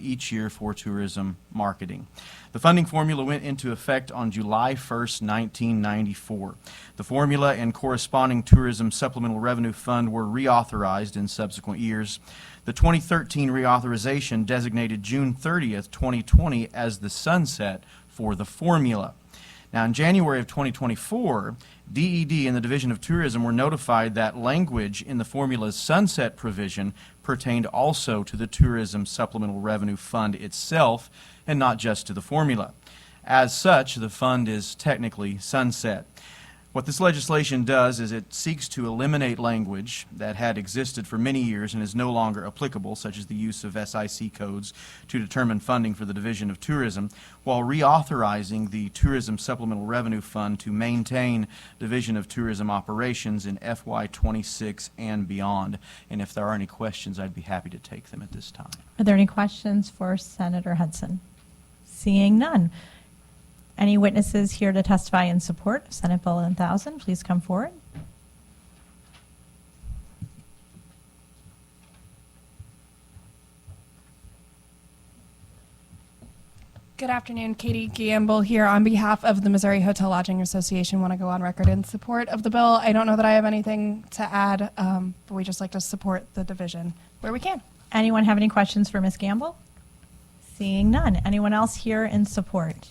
each year for tourism marketing. The funding formula went into effect on July 1st, 1994. The formula and corresponding tourism supplemental revenue fund were reauthorized in subsequent years. The 2013 reauthorization designated June 30th, 2020 as the sunset for the formula. Now, in January of 2024, DED and the Division of Tourism were notified that language in the formula's sunset provision pertained also to the Tourism Supplemental Revenue Fund itself and not just to the formula. As such, the fund is technically sunset. What this legislation does is it seeks to eliminate language that had existed for many years and is no longer applicable, such as the use of SIC codes to determine funding for the Division of Tourism, while reauthorizing the Tourism Supplemental Revenue Fund to maintain Division of Tourism operations in FY26 and beyond. And if there are any questions, I'd be happy to take them at this time. Are there any questions for Senator Hudson? Seeing none. Any witnesses here to testify in support of Senate Bill 1000, please come forward. Good afternoon, Katie Gamble here on behalf of the Missouri Hotel Lodging Association. Want to go on record in support of the bill. I don't know that I have anything to add, but we just like to support the division where we can. Anyone have any questions for Ms. Gamble? Seeing none. Anyone else here in support?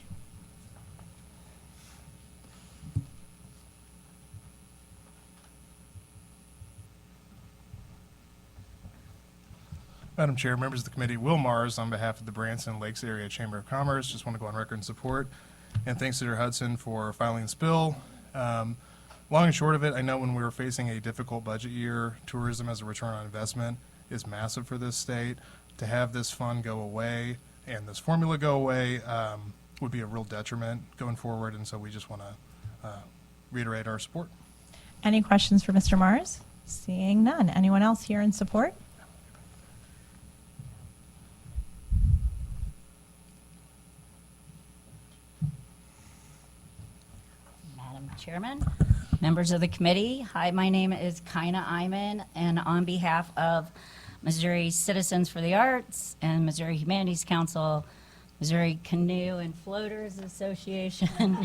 Madam Chair, members of the committee, Will Mars on behalf of the Branson Lakes Area Chamber of Commerce. Just want to go on record in support. And thanks Senator Hudson for filing this bill. Long and short of it, I know when we were facing a difficult budget year, tourism as a return on investment is massive for this state. To have this fund go away and this formula go away would be a real detriment going forward. And so we just want to reiterate our support. Any questions for Mr. Mars? Seeing none. Anyone else here in support? Chairman, members of the committee, hi, my name is Kaina Iman, and on behalf of Missouri Citizens for the Arts and Missouri Humanities Council, Missouri Canoe and Floaters Association,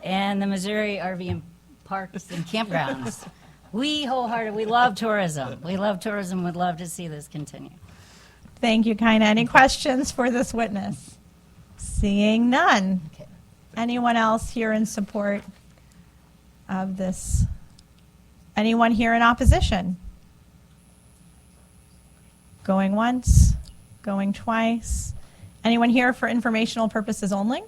and the Missouri RV and Parks and Campgrounds, we love tourism. We love tourism, would love to see this continue. Thank you, Kaina. Any questions for this witness? Seeing none. Okay. Anyone else here in support of this? Anyone here in opposition? Going once, going twice. Anyone here for informational purposes only?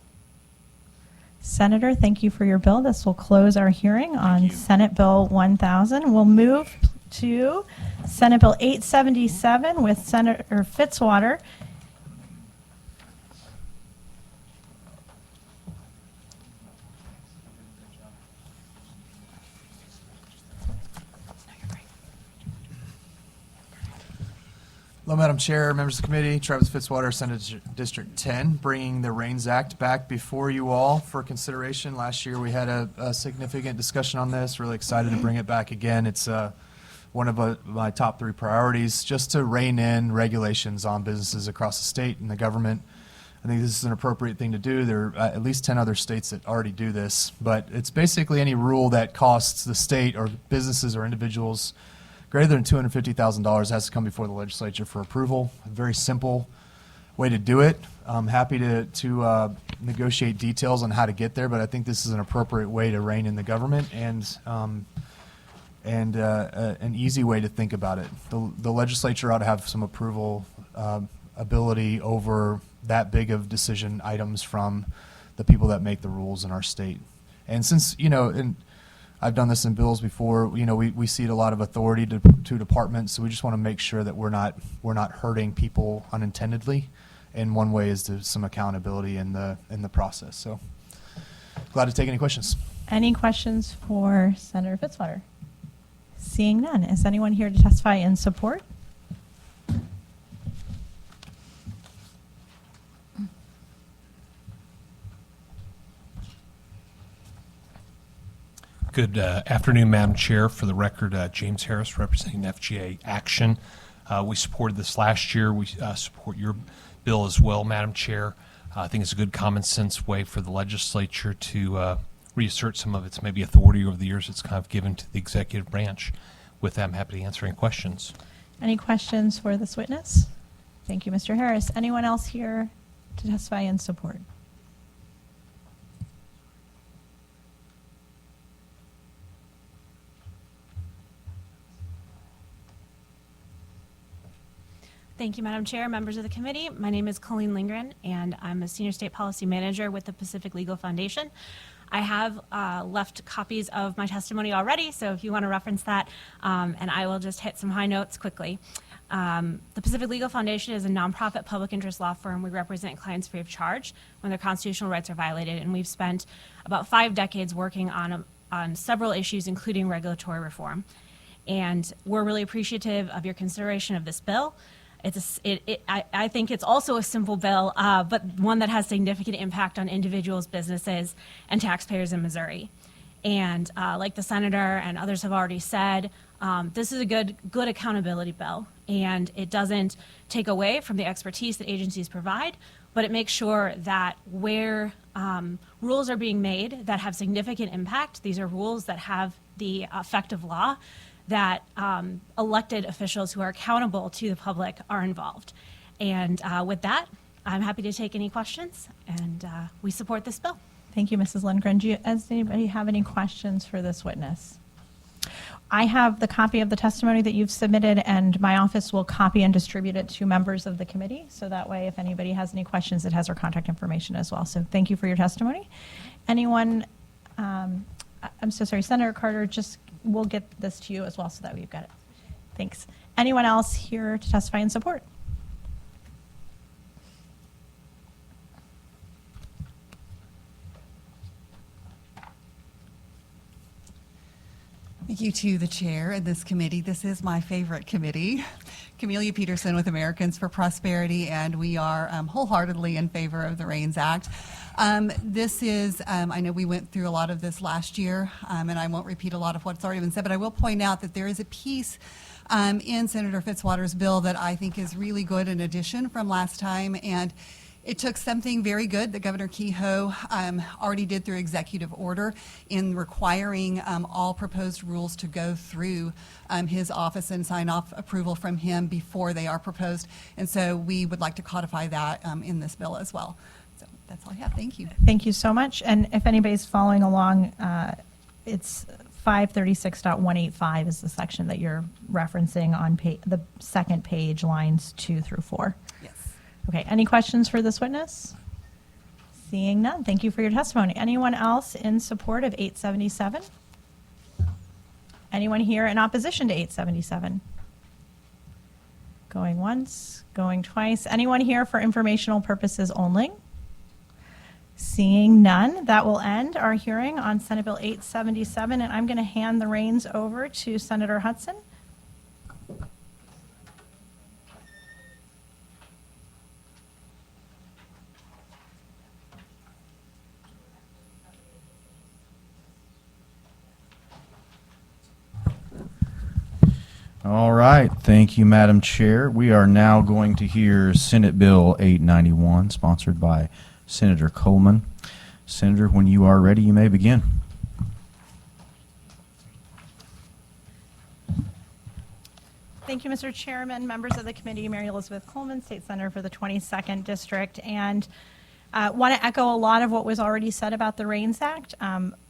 Senator, thank you for your bill. This will close our hearing on Senate Bill 1000. We'll move to Senate Bill 877 with Senator Fitzwater. Hello, Madam Chair, members of the committee, Travis Fitzwater, Senate District 10, bringing the REINS Act back before you all for consideration. Last year we had a significant discussion on this. Really excited to bring it back again. It's one of my top 3 priorities, just to rein in regulations on businesses across the state and the government. I think this is an appropriate thing to do. There are at least 10 other states that already do this, but it's basically any rule that costs the state or businesses or individuals greater than $250,000 has to come before the legislature for approval. A very simple way to do it. I'm happy to negotiate details on how to get there, but I think this is an appropriate way to rein in the government and an easy way to think about it. The legislature ought to have some approval ability over that big of decision items from the people that make the rules in our state. And since, I've done this in bills before. We cede a lot of authority to departments, so we just want to make sure that we're not hurting people unintendedly. And one way is to some accountability in the process. So, glad to take any questions. Any questions for Senator Fitzwater? Seeing none, is anyone here to testify in support? Good afternoon, Madam Chair. For the record, James Harris representing FGA Action. We supported this last year. We support your bill as well, Madam Chair. I think it's a good common sense way for the legislature to reassert some of its maybe authority over the years it's kind of given to the executive branch. With that, I'm happy to answer any questions. Any questions for this witness? Thank you, Mr. Harris. Anyone else here to testify in support? Thank you, Madam Chair, members of the committee. My name is Colleen Lindgren, and I'm a Senior State Policy Manager with the Pacific Legal Foundation. I have left copies of my testimony already, so if you want to reference that, and I will just hit some high notes quickly. The Pacific Legal Foundation is a nonprofit public interest law firm. We represent clients free of charge when their constitutional rights are violated, and we've spent about 5 decades working on several issues, including regulatory reform. And we're really appreciative of your consideration of this bill. I think it's also a simple bill, but one that has significant impact on individuals, businesses, and taxpayers in Missouri. And like the senator and others have already said, this is a good accountability bill, and it doesn't take away from the expertise that agencies provide, but it makes sure that where rules are being made that have significant impact, these are rules that have the effect of law, that elected officials who are accountable to the public are involved. And with that, I'm happy to take any questions, and we support this bill. Thank you, Mrs. Lindgren. Does anybody have any questions for this witness? I have the copy of the testimony that you've submitted, and my office will copy and distribute it to members of the committee, so that way if anybody has any questions, it has our contact information as well. So thank you for your testimony. Anyone, I'm so sorry, Senator Carter, we'll get this to you as well so that we've got it. Thanks. Anyone else here to testify in support? Thank you to the chair and this committee. This is my favorite committee. Camelia Peterson with Americans for Prosperity, and we are wholeheartedly in favor of the REANS Act. This is, I know we went through a lot of this last year, and I won't repeat a lot of what's already been said, but I will point out that there is a piece in Senator Fitzwater's bill that I think is really good, an addition from last time, and it took something very good that Governor Kehoe already did through executive order in requiring all proposed rules to go through his office and sign off approval from him before they are proposed. And so we would like to codify that in this bill as well. So that's all I have. Thank you. Thank you so much. And if anybody's following along, it's 536.185 is the section that you're referencing on the second page, lines 2 through 4. Yes. Okay, any questions for this witness? Seeing none, thank you for your testimony. Anyone else in support of 877? Anyone here in opposition to 877? Going once, going twice. Anyone here for informational purposes only? Seeing none, that will end our hearing on Senate Bill 877, and I'm going to hand the reins over to Senator Hudson. All right. Thank you, Madam Chair. We are now going to hear Senate Bill 891, sponsored by Senator Coleman. Senator, when you are ready, you may begin. Thank you, Mr. Chairman, members of the committee, Mary Elizabeth Coleman, State Senator for the 22nd District, and want to echo a lot of what was already said about the REANS Act.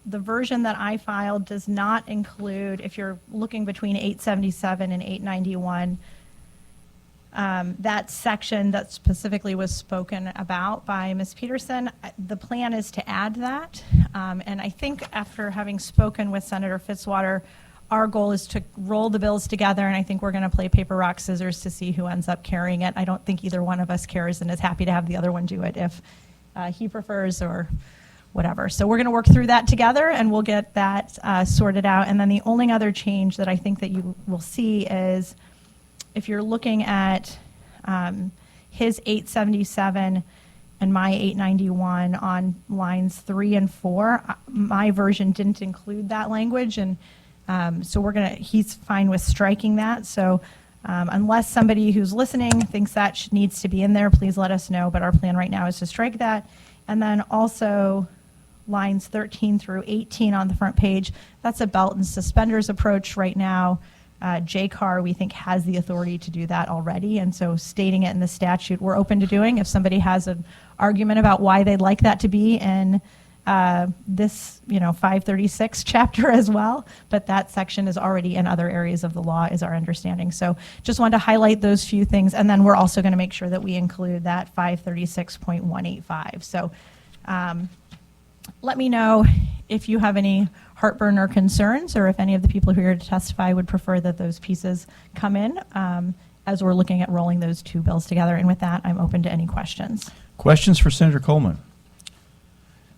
The version that I filed does not include, if you're looking between 877 and 891, that section that specifically was spoken about by Ms. Peterson. The plan is to add that, and I think after having spoken with Senator Fitzwater, our goal is to roll the bills together, and I think we're going to play paper, rock, scissors to see who ends up carrying it. I don't think either one of us cares and is happy to have the other one do it if he prefers or whatever. So we're going to work through that together, and we'll get that sorted out. And then the only other change that I think that you will see is if you're looking at his 877 and my 891 on lines 3 and 4, my version didn't include that language, and so he's fine with striking that. So Unless somebody who's listening thinks that needs to be in there, please let us know, but our plan right now is to strike that. And then also lines 13 through 18 on the front page, that's a belt and suspenders approach right now. JCAR, we think, has the authority to do that already, and so stating it in the statute, we're open to doing. If somebody has an argument about why they'd like that to be in this, 536 chapter as well, but that section is already in other areas of the law, is our understanding. So just wanted to highlight those few things, and then we're also going to make sure that we include that 536.185. So let me know if you have any heartburn or concerns, or if any of the people who are here to testify would prefer that those pieces come in as we're looking at rolling those two bills together. And with that, I'm open to any questions. Questions for Senator Coleman?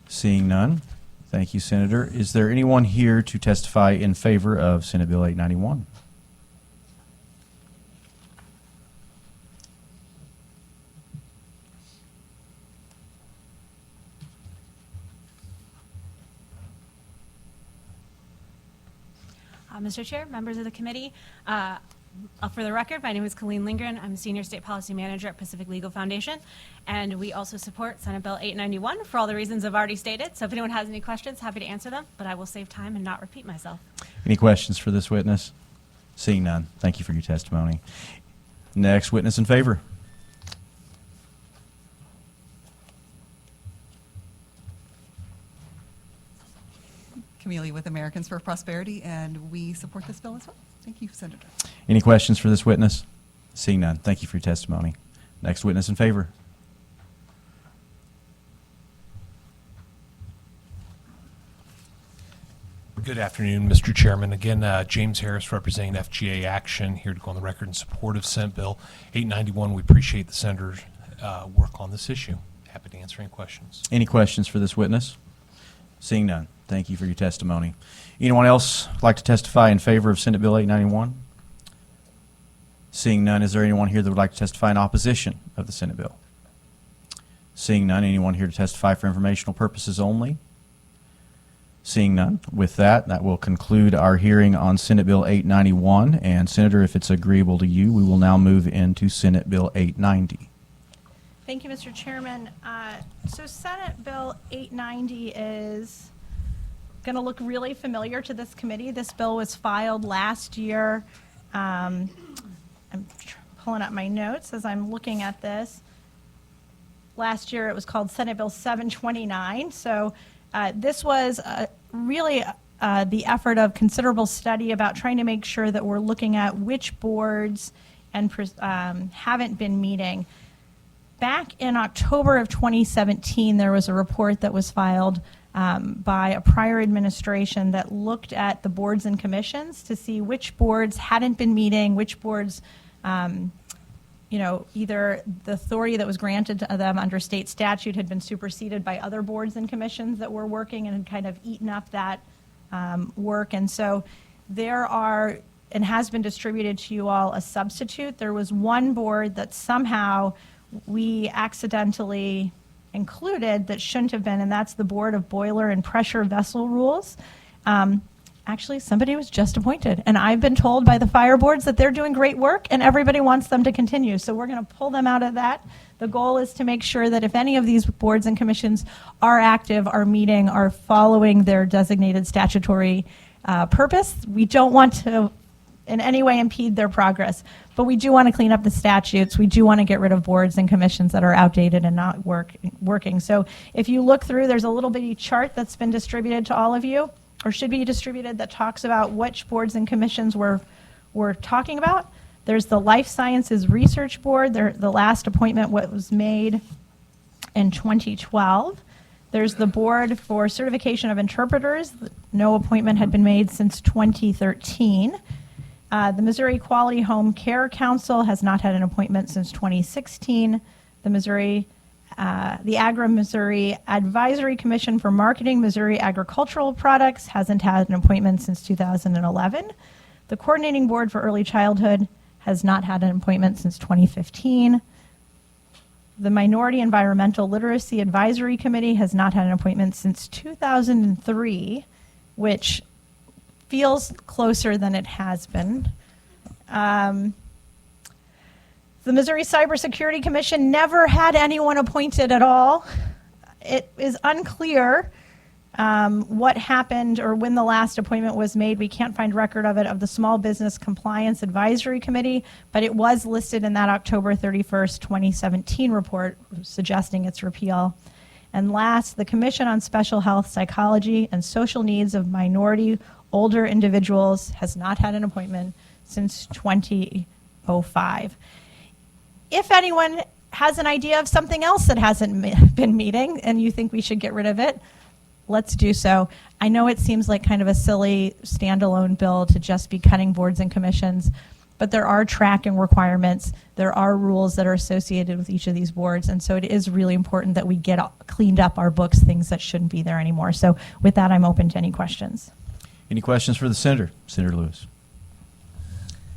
Seeing none, thank you, Senator. Is there anyone here to testify in favor of Senate Bill 891? Mr. Chair, members of the committee, for the record, my name is Colleen Lindgren. I'm Senior State Policy Manager at Pacific Legal Foundation, and we also support Senate Bill 891 for all the reasons I've already stated. So if anyone has any questions, happy to answer them, but I will save time and not repeat myself. Any questions for this witness? Seeing none, thank you for your testimony. Next witness in favor. Camellia with Americans for Prosperity, and we support this bill as well. Thank you, Senator. Any questions for this witness? Seeing none, thank you for your testimony. Next witness in favor. Good afternoon, Mr. Chairman. Again, James Harris representing FGA Action, here to go on the record in support of Senate Bill 891. We appreciate the Senator's work on this issue. Happy to answer any questions. Any questions for this witness? Seeing none, thank you for your testimony. Anyone else like to testify in favor of Senate Bill 891? Seeing none, is there anyone here that would like to testify in opposition of the Senate bill? Seeing none, anyone here to testify for informational purposes only? Seeing none, with that, that will conclude our hearing on Senate Bill 891. And Senator, if it's agreeable to you, we will now move into Senate Bill 890. Thank you, Mr. Chairman. So Senate Bill 890 is going to look really familiar to this committee. This bill was filed last year. I'm pulling up my notes as I'm looking at this. Last year it was called Senate Bill 729. So this was really the effort of considerable study about trying to make sure that we're looking at which boards and haven't been meeting. Back in October of 2017, there was a report that was filed by a prior administration that looked at the boards and commissions to see which boards hadn't been meeting, which boards, either the authority that was granted to them under state statute had been superseded by other boards and commissions that were working and had kind of eaten up that work. And so there are, and has been distributed to you all, a substitute. There was one board that somehow we accidentally included that shouldn't have been, and that's the Board of Boiler and Pressure Vessel Rules. Actually, somebody was just appointed, and I've been told by the fire boards that they're doing great work and everybody wants them to continue. So we're going to pull them out of that. The goal is to make sure that if any of these boards and commissions are active, are meeting, are following their designated statutory purpose, we don't want to in any way impede their progress. But we do want to clean up the statutes. We do want to get rid of boards and commissions that are outdated and not working. So if you look through, there's a little bitty chart that's been distributed to all of you, or should be distributed, that talks about which boards and commissions we're talking about. There's the Life Sciences Research Board. The last appointment was made in 2012. There's the Board for Certification of Interpreters. No appointment had been made since 2013. The Missouri Quality Home Care Council has not had an appointment since 2016. The Agri-Missouri Advisory Commission for Marketing Missouri Agricultural Products hasn't had an appointment since 2011. The Coordinating Board for Early Childhood has not had an appointment since 2015. The Minority Environmental Literacy Advisory Committee has not had an appointment since 2003, which feels closer than it has been. The Missouri Cybersecurity Commission never had anyone appointed at all. It is unclear what happened or when the last appointment was made. We can't find record of it, of the Small Business Compliance Advisory Committee, but it was listed in that October 31st, 2017 report suggesting its repeal. And last, the Commission on Special Health, Psychology, and Social Needs of Minority Older Individuals has not had an appointment since 2005. If anyone has an idea of something else that hasn't been meeting and you think we should get rid of it, let's do so. I know it seems like kind of a silly standalone bill to just be cutting boards and commissions, but there are tracking requirements. There are rules that are associated with each of these boards, and so it is really important that we get cleaned up our books, things that shouldn't be there anymore. So with that, I'm open to any questions. Any questions for the Senator? Senator Lewis.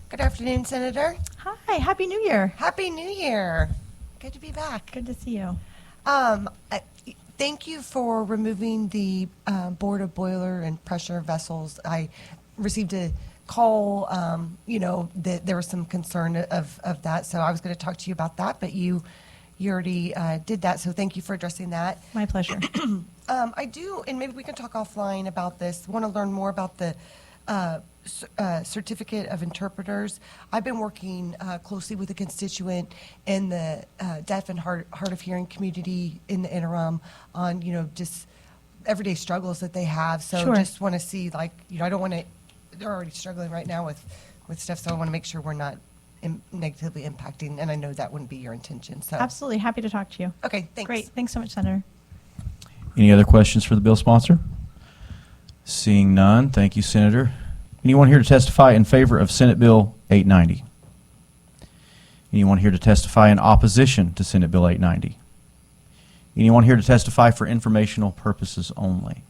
Good afternoon, Senator. Hi, Happy New Year. Happy New Year. Good to be back. Good to see you. Thank you for removing the Board of Boiler and Pressure Vessels. I received a call, that there was some concern of that, so I was going to talk to you about that, but you already did that, so thank you for addressing that. My pleasure. I do, and maybe we can talk offline about this, want to learn more about the certificate of interpreters. I've been working closely with a constituent in the deaf and hard of hearing community in the interim on, just everyday struggles that they have. So Sure. just want to see, I don't want to, they're already struggling right now with stuff, so I want to make sure we're not negatively impacting, and I know that wouldn't be your intention. So Absolutely. Happy to talk to you. Okay, thanks. Great. Thanks so much, Senator. Any other questions for the bill sponsor? Seeing none, thank you, Senator. Anyone here to testify in favor of Senate Bill 890? Anyone here to testify in opposition to Senate Bill 890? Anyone here to testify for informational purposes only?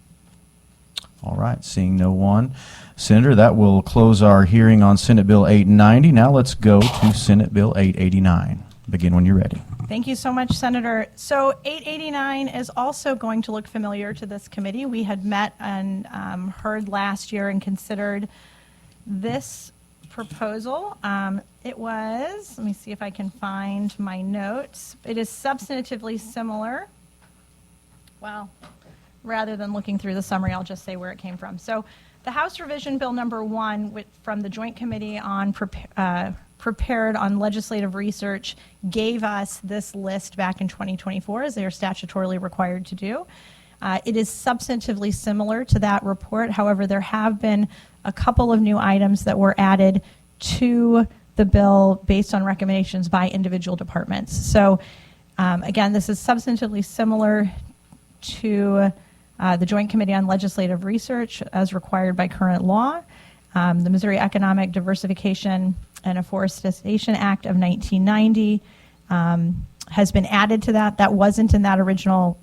All right, seeing no one. Senator, that will close our hearing on Senate Bill 890. Now let's go to Senate Bill 889. Begin when you're ready. Thank you so much, Senator. So 889 is also going to look familiar to this committee. We had met and heard last year and considered this proposal. It was, let me see if I can find my notes. It is substantively similar. Well, rather than looking through the summary, I'll just say where it came from. So the House Revision Bill number 1 from the Joint Committee on Prepared on Legislative Research gave us this list back in 2024, as they are statutorily required to do. It is substantively similar to that report. However, there have been a couple of new items that were added to the bill based on recommendations by individual departments. So again, this is substantively similar to the Joint Committee on Legislative Research as required by current law. The Missouri Economic Diversification and Afforestation Act of 1990 has been added to that. That wasn't in that original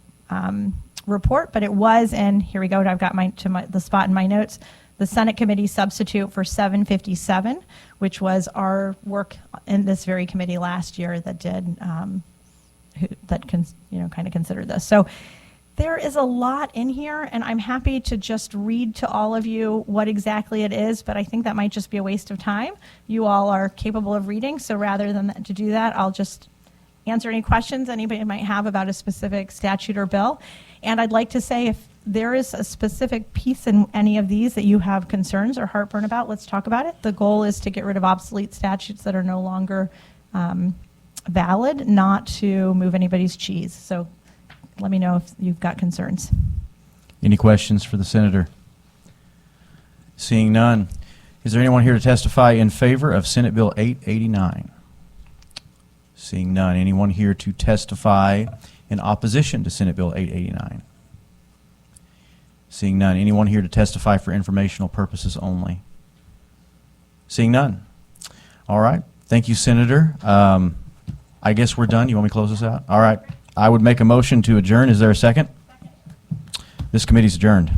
report, but it was in, here we go, I've got the spot in my notes, the Senate Committee substitute for 757, which was our work in this very committee last year that did, kind of considered this. So there is a lot in here, and I'm happy to just read to all of you what exactly it is, but I think that might just be a waste of time. You all are capable of reading, so rather than to do that, I'll just answer any questions anybody might have about a specific statute or bill. And I'd like to say if there is a specific piece in any of these that you have concerns or heartburn about, let's talk about it. The goal is to get rid of obsolete statutes that are no longer valid, not to move anybody's cheese. So let me know if you've got concerns. Any questions for the Senator? Seeing none, is there anyone here to testify in favor of Senate Bill 889? Seeing none, anyone here to testify in opposition to Senate Bill 889? Seeing none, anyone here to testify for informational purposes only? Seeing none. All right, thank you, Senator. I guess we're done. You want me to close this out? All right. I would make a motion to adjourn. Is there a second? This committee's adjourned.